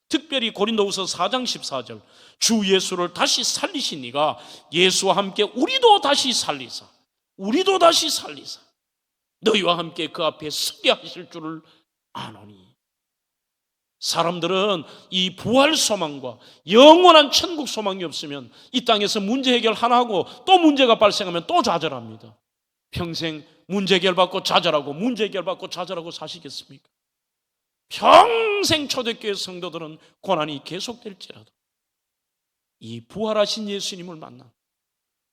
특별히 고린도후서 4장 14절, 주 예수를 다시 살리신 이가 예수와 함께 우리도 다시 살리사 너희와 함께 그 앞에 서게 하실 줄을 아노니. 사람들은 이 부활 소망과 영원한 천국 소망이 없으면 이 땅에서 문제 해결 하나 하고 또 문제가 발생하면 또 좌절합니다. 평생 문제 해결받고 좌절하고 문제 해결받고 좌절하고 사시겠습니까? 평생 초대교회 성도들은 고난이 계속될지라도 이 부활하신 예수님을 만나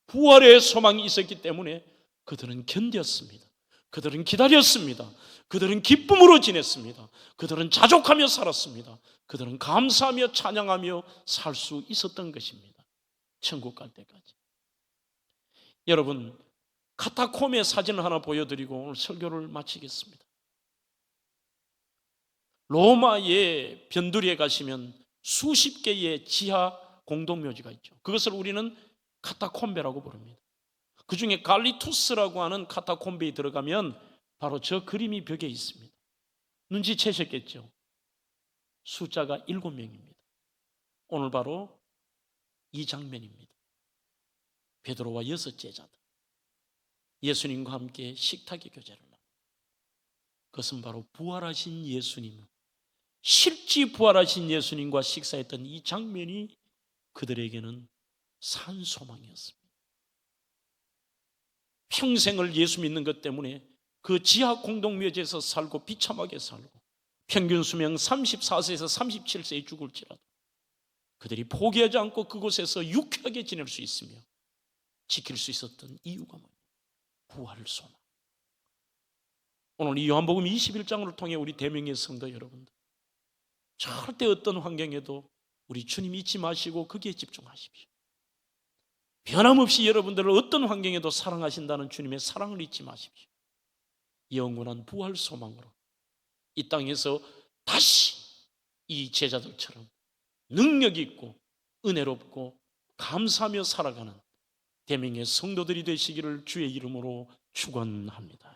부활의 소망이 있었기 때문에 그들은 견뎠습니다. 그들은 기다렸습니다. 그들은 기쁨으로 지냈습니다. 그들은 자족하며 살았습니다. 그들은 감사하며 찬양하며 살 수 있었던 것입니다. 천국 갈 때까지. 여러분, 카타콤의 사진을 하나 보여드리고 오늘 설교를 마치겠습니다. 로마의 변두리에 가시면 수십 개의 지하 공동묘지가 있죠. 그것을 우리는 카타콤베라고 부릅니다. 그 중에 갈리투스라고 하는 카타콤베에 들어가면 바로 저 그림이 벽에 있습니다. 눈치채셨겠죠? 숫자가 7명입니다. 오늘 바로 이 장면입니다. 베드로와 6 제자들, 예수님과 함께 식탁의 교제를 합니다. 그것은 바로 부활하신 예수님, 실제 부활하신 예수님과 식사했던 이 장면이 그들에게는 산 소망이었습니다. 평생을 예수 믿는 것 때문에 그 지하 공동묘지에서 살고 비참하게 살고 평균 수명 34세에서 37세에 죽을지라도 그들이 포기하지 않고 그곳에서 유쾌하게 지낼 수 있으며 지킬 수 있었던 이유가 뭡니까? 부활 소망. 오늘 이 요한복음 21장을 통해 우리 대명의 성도 여러분들, 절대 어떤 환경에도 우리 주님 잊지 마시고 거기에 집중하십시오. 변함없이 여러분들을 어떤 환경에도 사랑하신다는 주님의 사랑을 잊지 마십시오. 영원한 부활 소망으로 이 땅에서 다시 이 제자들처럼 능력 있고 은혜롭고 감사하며 살아가는 대명의 성도들이 되시기를 주의 이름으로 축원합니다.